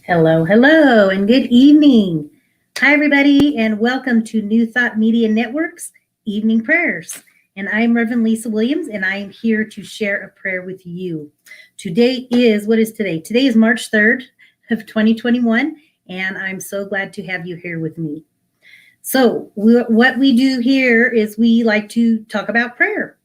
Hello, hello, and good evening. Hi, everybody, and welcome to New Thought Media Network's Evening Prayers. And I'm Reverend Lisa Williams, and I am here to share a prayer with you. Today is, what is today? Today is March 3rd of 2021, and I'm so glad to have you here with me. So what we do here is we like to talk about prayer.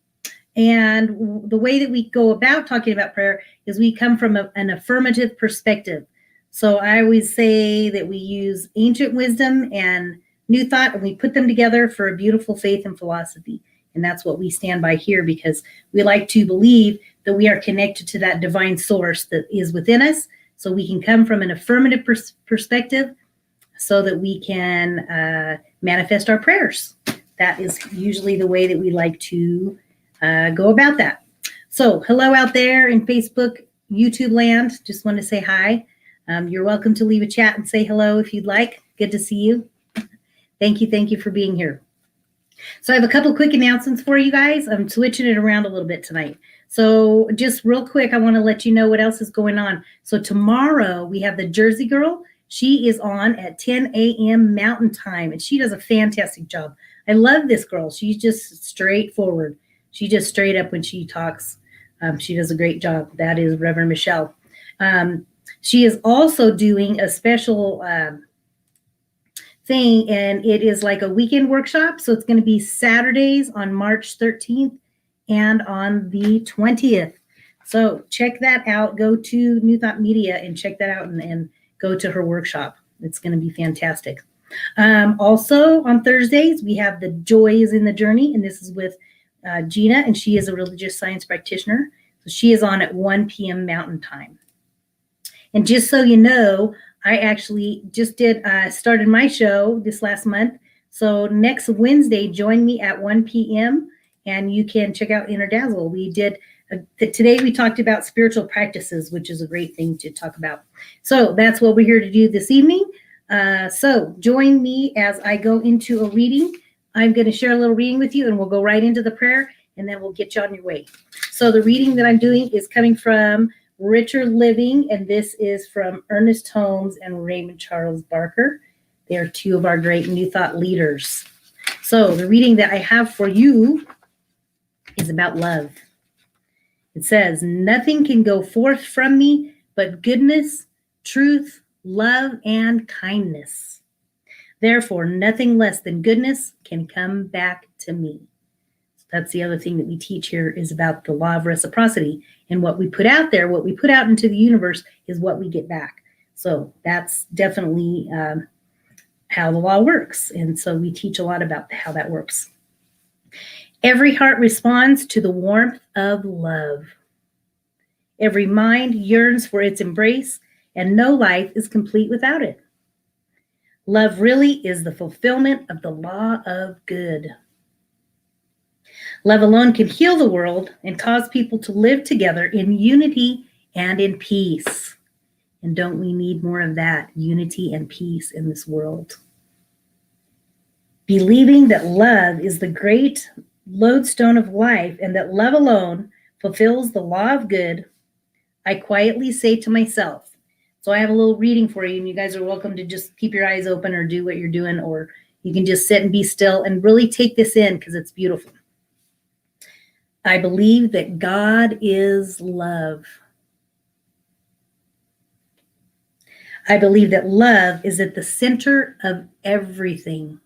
And the way that we go about talking about prayer is we come from an affirmative perspective. So I always say that we use ancient wisdom and new thought, and we put them together for a beautiful faith and philosophy. And that's what we stand by here, because we like to believe that we are connected to that divine source that is within us. So we can come from an affirmative perspective so that we can manifest our prayers. That is usually the way that we like to go about that. So hello out there in Facebook, YouTube land. Just want to say hi. You're welcome to leave a chat and say hello if you'd like. Good to see you. Thank you for being here. So I have a couple quick announcements for you guys. I'm switching it around a little bit tonight. So just real quick, I want to let you know what else is going on. So tomorrow we have the Jersey Girl. She is on at 10 a.m. Mountain Time, and she does a fantastic job. I love this girl. She's just straightforward. She just straight up when she talks. She does a great job. That is Reverend Michelle. She is also doing a special thing, and it is like a weekend workshop. So it's going to be Saturdays on March 13th and on the 20th. So check that out. Go to New Thought Media and check that out and go to her workshop. It's going to be fantastic. Also on Thursdays, we have the Joy is in the Journey, and this is with Gina, and she is a religious science practitioner. So she is on at 1 p.m. Mountain Time. And just so you know, I actually just started my show this last month. So next Wednesday, join me at 1 p.m. and you can check out Inner Dazzle. We did, today we talked about spiritual practices, which is a great thing to talk about. So that's what we're here to do this evening. So join me as I go into a reading. I'm going to share a little reading with you, and we'll go right into the prayer, and then we'll get you on your way. So the reading that I'm doing is coming from Richer Living, and this is from Ernest Holmes and Raymond Charles Barker. They are two of our great New Thought leaders. So the reading that I have for you is about love. It says, "Nothing can go forth from me but goodness, truth, love, and kindness. Therefore, nothing less than goodness can come back to me." That's the other thing that we teach here, is about the law of reciprocity. And what we put out there, what we put out into the universe, is what we get back. So that's definitely how the law works. And so we teach a lot about how that works. Every heart responds to the warmth of love. Every mind yearns for its embrace, and no life is complete without it. Love really is the fulfillment of the law of good. Love alone can heal the world and cause people to live together in unity and in peace. And don't we need more of that, unity and peace in this world? Believing that love is the great lodestone of life and that love alone fulfills the law of good, I quietly say to myself. So I have a little reading for you, and you guys are welcome to just keep your eyes open or do what you're doing, or you can just sit and be still and really take this in, because it's beautiful. I believe that God is love. I believe that love is at the center of everything.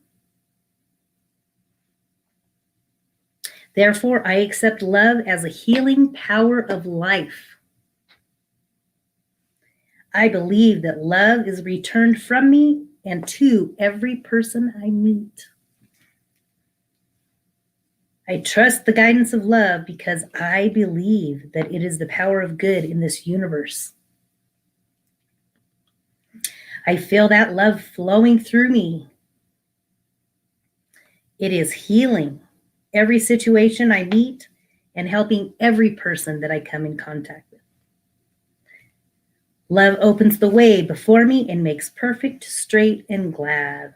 Therefore, I accept love as a healing power of life. I believe that love is returned from me and to every person I meet. I trust the guidance of love because I believe that it is the power of good in this universe. I feel that love flowing through me. It is healing every situation I meet and helping every person that I come in contact with. Love opens the way before me and makes perfect, straight, and glad.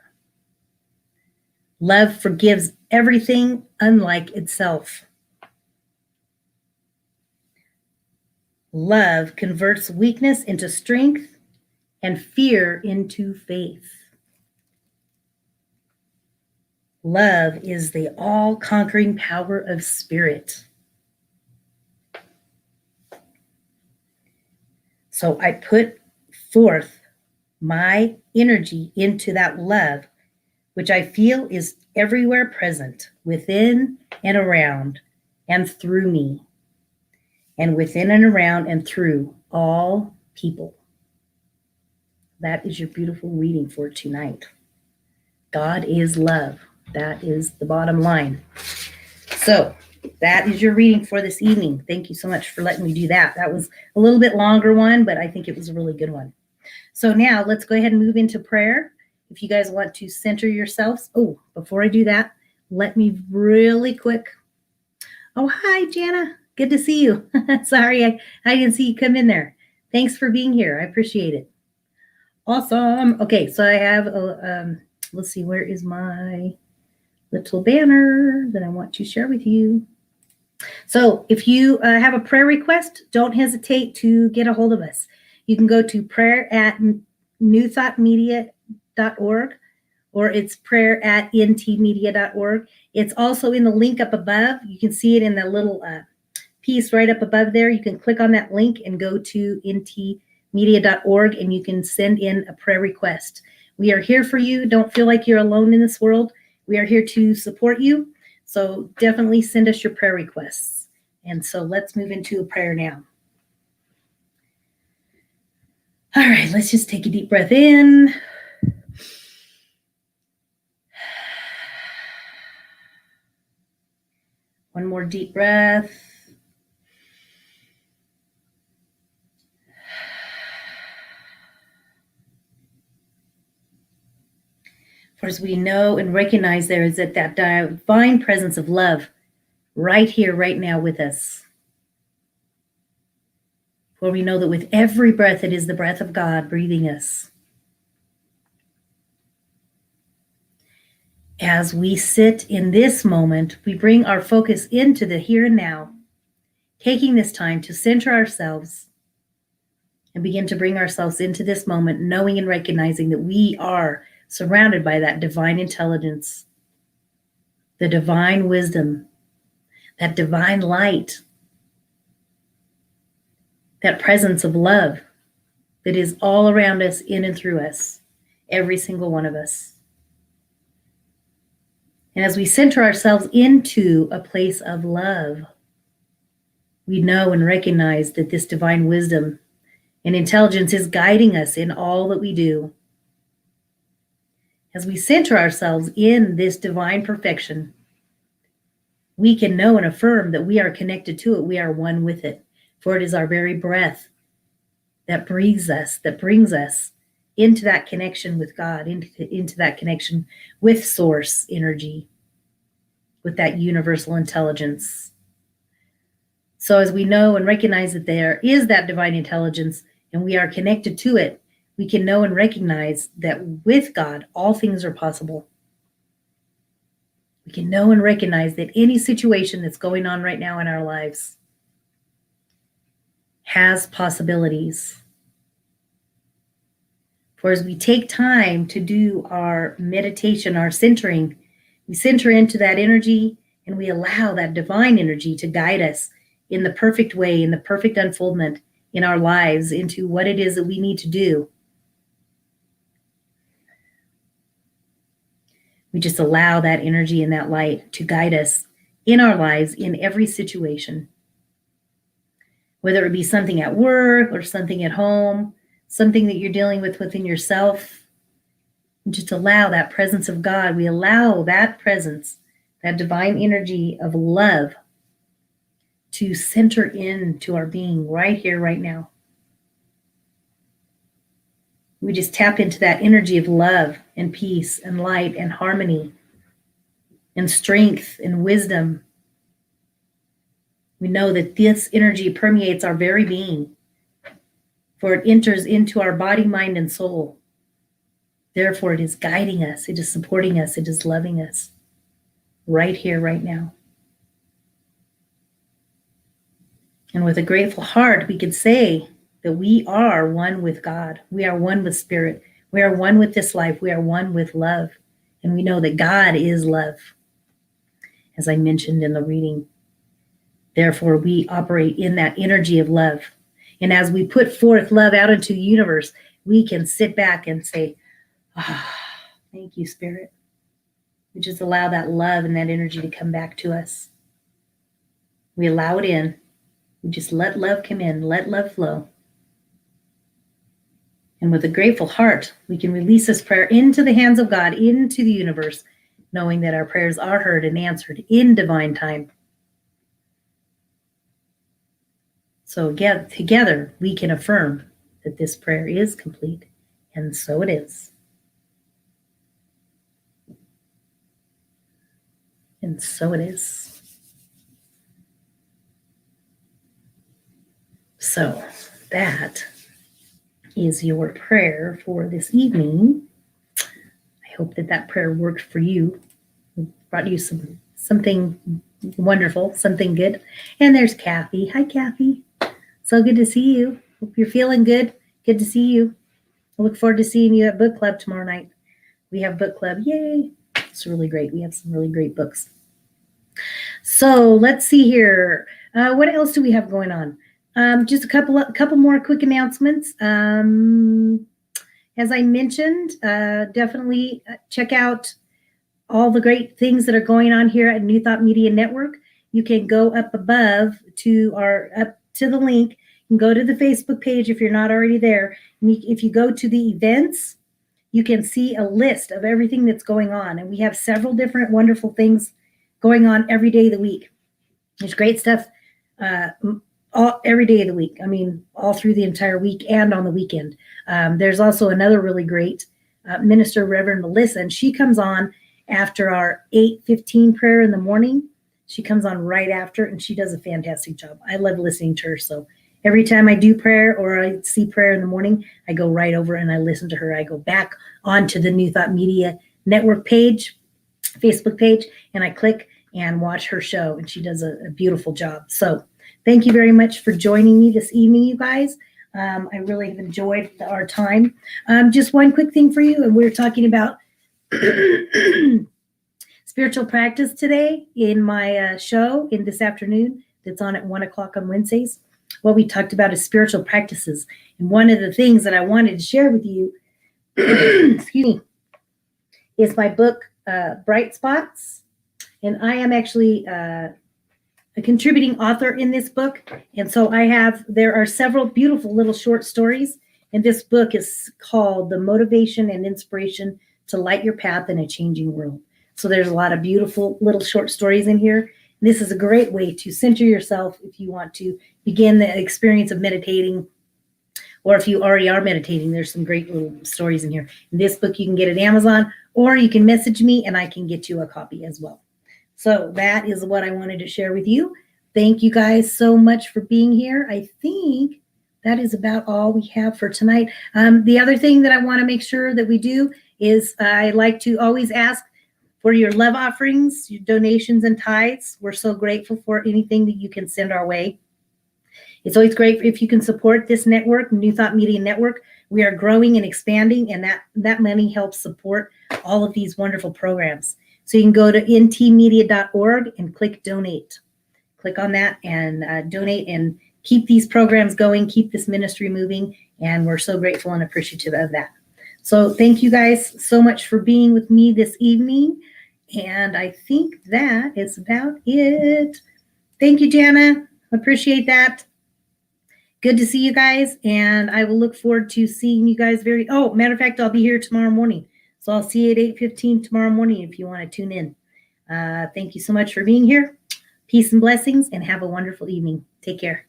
Love forgives everything unlike itself. Love converts weakness into strength and fear into faith. Love is the all-conquering power of spirit. So I put forth my energy into that love, which I feel is everywhere present, within and around and through me, and within and around and through all people. That is your beautiful reading for tonight. God is love. That is the bottom line. So that is your reading for this evening. Thank you so much for letting me do that. That was a little bit longer one, but I think it was a really good one. So now let's go ahead and move into prayer. If you guys want to center yourselves. Oh, before I do that, let me really quick. Oh, hi, Jana. Good to see you. Sorry, I didn't see you come in there. Thanks for being here. I appreciate it. Awesome. Okay, so I have, let's see, where is my little banner that I want to share with you? So if you have a prayer request, don't hesitate to get a hold of us. You can go to prayer@newthoughtmedia.org, or it's prayer@ntmedia.org. It's also in the link up above. You can see it in the little piece right up above there. You can click on that link and go to ntmedia.org, and you can send in a prayer request. We are here for you. Don't feel like you're alone in this world. We are here to support you. So definitely send us your prayer requests. And so let's move into a prayer now. All right, let's just take a deep breath in. One more deep breath. For as we know and recognize there is that divine presence of love right here, right now with us. For we know that with every breath, it is the breath of God breathing us. As we sit in this moment, we bring our focus into the here and now, taking this time to center ourselves and begin to bring ourselves into this moment, knowing and recognizing that we are surrounded by that divine intelligence, the divine wisdom, that divine light, that presence of love that is all around us, in and through us, every single one of us. And as we center ourselves into a place of love, we know and recognize that this divine wisdom and intelligence is guiding us in all that we do. As we center ourselves in this divine perfection, we can know and affirm that we are connected to it. We are one with it, for it is our very breath that breathes us, that brings us into that connection with God, into that connection with source energy, with that universal intelligence. So as we know and recognize that there is that divine intelligence and we are connected to it, we can know and recognize that with God, all things are possible. We can know and recognize that any situation that's going on right now in our lives has possibilities. For as we take time to do our meditation, our centering, we center into that energy and we allow that divine energy to guide us in the perfect way, in the perfect unfoldment in our lives, into what it is that we need to do. We just allow that energy and that light to guide us in our lives in every situation. Whether it be something at work or something at home, something that you're dealing with within yourself, just allow that presence of God. We allow that presence, that divine energy of love, to center into our being right here, right now. We just tap into that energy of love and peace and light and harmony and strength and wisdom. We know that this energy permeates our very being, for it enters into our body, mind, and soul. Therefore, it is guiding us, it is supporting us, it is loving us right here, right now. And with a grateful heart, we could say that we are one with God. We are one with spirit. We are one with this life. We are one with love. And we know that God is love, as I mentioned in the reading. Therefore, we operate in that energy of love. And as we put forth love out into the universe, we can sit back and say, thank you, Spirit. We just allow that love and that energy to come back to us. We allow it in. We just let love come in, let love flow. And with a grateful heart, we can release this prayer into the hands of God, into the universe, knowing that our prayers are heard and answered in divine time. So again, together, we can affirm that this prayer is complete, and so it is. And so it is. So that is your prayer for this evening. I hope that that prayer worked for you. It brought you something wonderful, something good. And there's Kathy. Hi, Kathy. So good to see you. Hope you're feeling good. Good to see you. I look forward to seeing you at book club tomorrow night. We have book club. Yay. It's really great. We have some really great books. So let's see here. What else do we have going on? Just a couple more quick announcements. As I mentioned, definitely check out all the great things that are going on here at New Thought Media Network. You can go up above to the link and go to the Facebook page if you're not already there. If you go to the events, you can see a list of everything that's going on. And we have several different wonderful things going on every day of the week. There's great stuff every day of the week. I mean, all through the entire week and on the weekend. There's also another really great minister, Reverend Melissa, and she comes on after our 8:15 prayer in the morning. She comes on right after, and she does a fantastic job. I love listening to her. So every time I do prayer or I see prayer in the morning, I go right over and I listen to her. I go back onto the New Thought Media Network page, Facebook page, and I click and watch her show, and she does a beautiful job. So thank you very much for joining me this evening, you guys. I really have enjoyed our time. Just one quick thing for you, and we're talking about spiritual practice today in my show in this afternoon that's on at 1 o'clock on Wednesdays. What we talked about is spiritual practices. And one of the things that I wanted to share with you, excuse me, is my book, Bright Spots. And I am actually a contributing author in this book. And so there are several beautiful little short stories. And this book is called The Motivation and Inspiration to Light Your Path in a Changing World. So there's a lot of beautiful little short stories in here. This is a great way to center yourself if you want to begin the experience of meditating, or if you already are meditating. There's some great little stories in here. In this book, you can get it at Amazon, or you can message me and I can get you a copy as well. So that is what I wanted to share with you. Thank you guys so much for being here. I think that is about all we have for tonight. The other thing that I want to make sure that we do is I like to always ask for your love offerings, your donations and tithes. We're so grateful for anything that you can send our way. It's always great if you can support this network, New Thought Media Network. We are growing and expanding, and that money helps support all of these wonderful programs. So you can go to ntmedia.org and click donate. Click on that and donate and keep these programs going, keep this ministry moving, and we're so grateful and appreciative of that. So thank you guys so much for being with me this evening, and I think that is about it. Thank you, Jana. Appreciate that. Good to see you guys, and I will look forward to seeing you guys matter of fact, I'll be here tomorrow morning. So I'll see you at 8:15 tomorrow morning if you want to tune in. Thank you so much for being here. Peace and blessings, and have a wonderful evening. Take care.